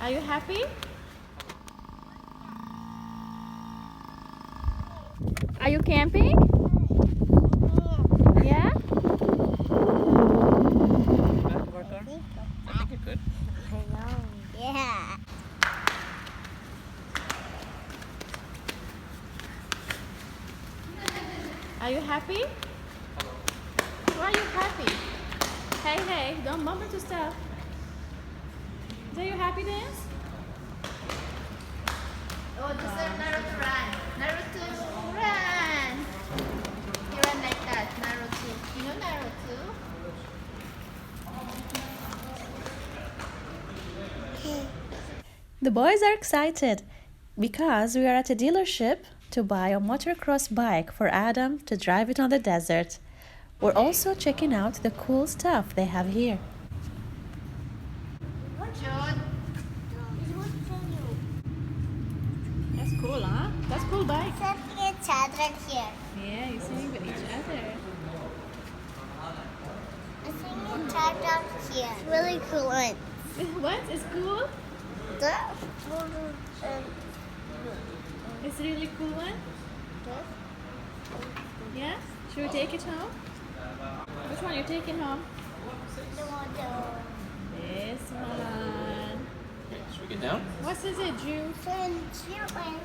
Are you happy? Are you camping? Yeah? I think you're good. I know. Yeah. Are you happy? Why are you happy? Hey, hey, don't bump into stuff. Are you happy, Dance? Oh, just let Naruto run. Naruto, run! You run like that, Naruto. You know Naruto? The boys are excited because we are at a dealership to buy a motocross bike for Adam to drive it on the desert. We're also checking out the cool stuff they have here. Jude. That's cool, huh? That's cool bike. Sitting each other here. Yeah, you're sitting with each other. I'm sitting each other here. It's really cool one. What? It's cool? The It's a really cool one? Yeah? Should we take it home? Which one are you taking home? This one. Okay, should we get down? What is it, Jude? So in here, right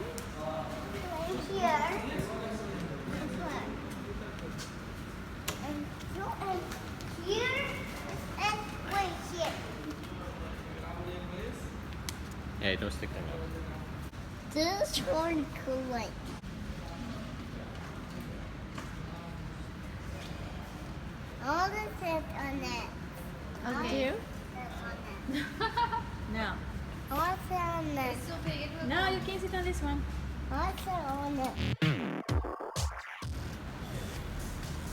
here. And you and here and right here. Hey, don't stick that out. This one cool one. All the sit on it. Okay. You? No. I want to sit on it. No, you can't sit on this one. I want to sit on it.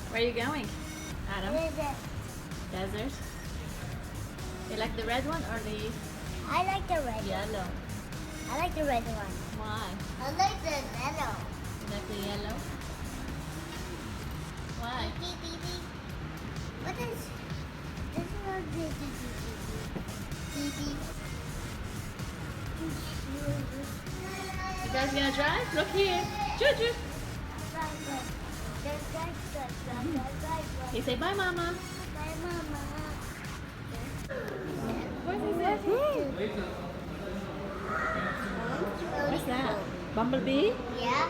Where are you going, Adam? What is it? Desert. You like the red one or the I like the red one. yellow? I like the red one. Why? I like the yellow. You like the yellow? Why? What is this one? You guys gonna drive? Look here. Juju. You say bye, Mama. Bye, Mama. What is it? What's that? Bumblebee? Yeah.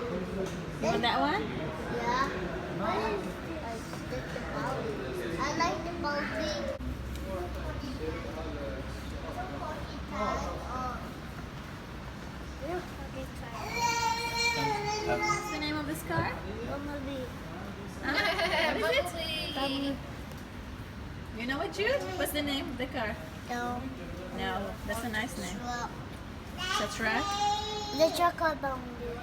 You want that one? Yeah. What is this? I like the bulby. What's the name of this car? Bumblebee. What is it? You know what, Jude? What's the name of the car? No. No, that's a nice name. Well, It's a truck. the chocolate bumblebee.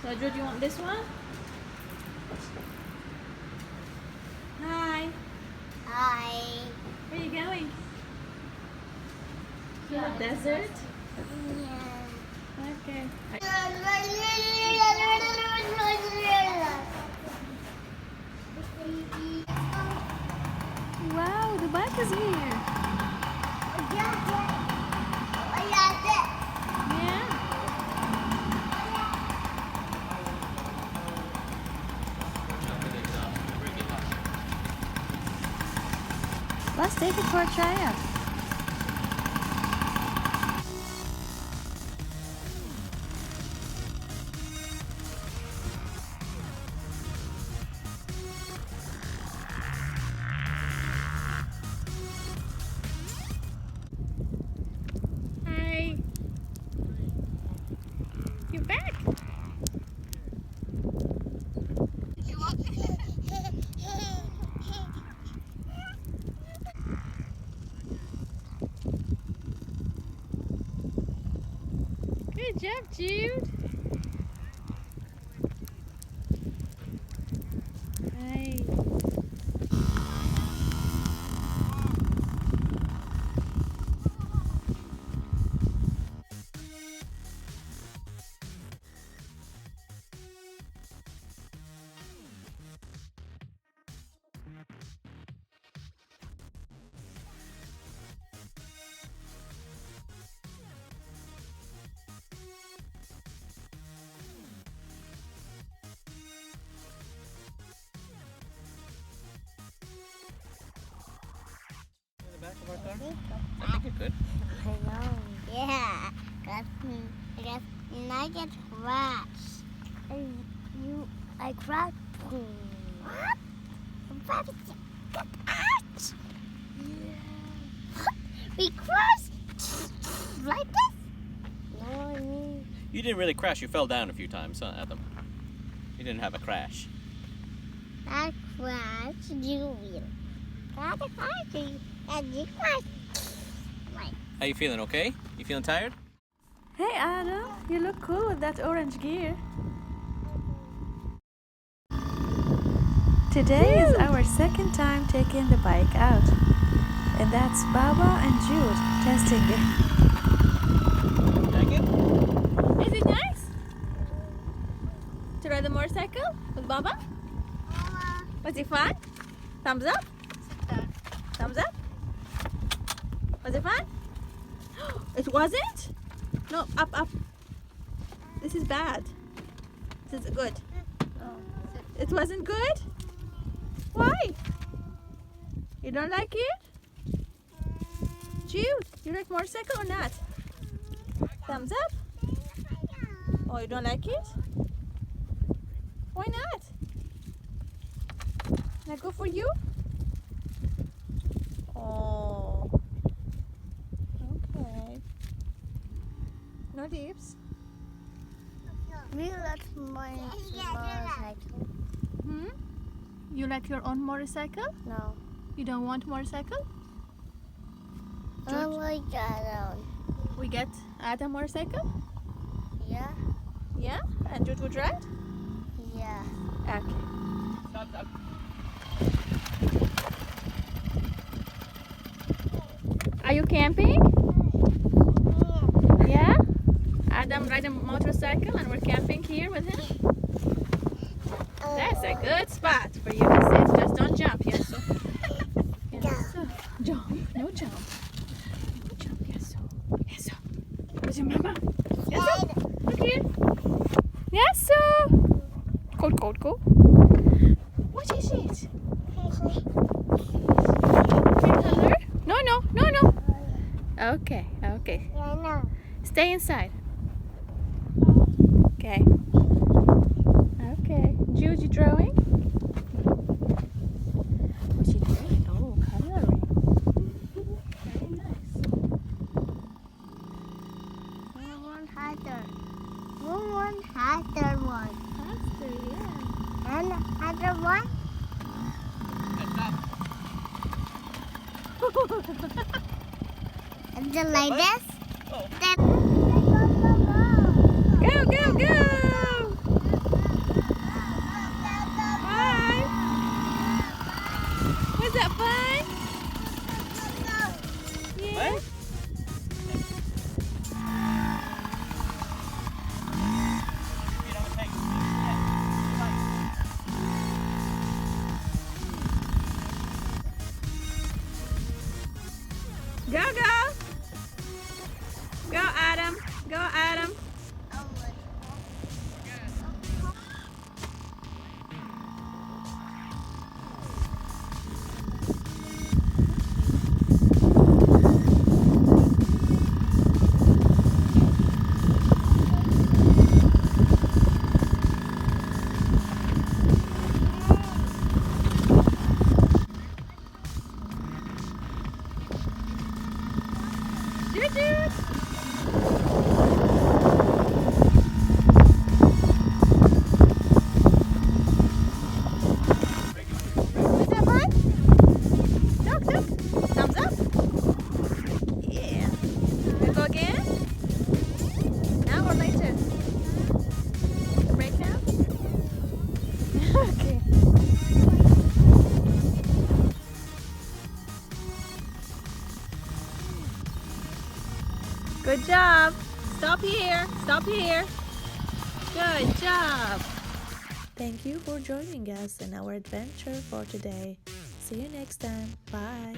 So, Jude, you want this one? Hi. Hi. Where are you going? To the desert? Yeah. Okay. Wow, the bike is here. Yeah. Let's take it for a tryout. Hi. You're back. Good job, Jude. Hi. back of our car? I think it could. I know. Yeah. Because and I get crashed. And I crashed. What? We crashed like this? No, I mean. You didn't really crash. You fell down a few times, huh, Adam? You didn't have a crash. I crashed. You will. I crashed you. And you crashed. Right. How you feeling, okay? You feeling tired? Hey Adam, you look cool with that orange gear. Today is our second time taking the bike out. And that's Baba and Jude testing it. Like it? Is it nice? To ride the motorcycle with Baba? Was it fun? Thumbs up? Thumbs up? Was it fun? It wasn't? No, up, up. This is bad. This is good. It wasn't good? Why? You don't like it? Jude, you like motorcycle or not? Thumbs up? Oh, you don't like it? Why not? Not good for you? Oh. Okay. No dips. We like my motorcycle. Hmm? You like your own motorcycle? No. You don't want motorcycle? I like that one. We get Adam motorcycle? Yeah? Yeah? And Jude would ride? Yeah. Okay. Stop, stop. Are you camping? Yeah? Adam ride a motorcycle and we're camping here with him? That's a good spot for you to sit. Just don't jump, yes? So. Yes, so. Jump. No jump. No jump, yes, so. Yes, so. Where's your mama? Yes, so. Look here. Yes, so. Cold, cold, cold. What is it? Green color? No, no, no, no. Okay, okay. Yeah, I know. Stay inside. Okay. Okay. Jude, you drawing? What's she doing? Oh, coloring. Very nice. One harder. One harder one. Faster, yeah. And harder one. And then like this. Oh. Then Go, go, go! Bye! Was that fun? Yeah. What? Go, go! Go, Adam. Go, Adam. Jude, Jude. Was that fun? Look, look. Thumbs up. Yeah. Wanna go again? Now or later? Break now? Okay. Good job. Stop here. Stop here. Good job. Thank you for joining us in our adventure for today. See you next time. Bye.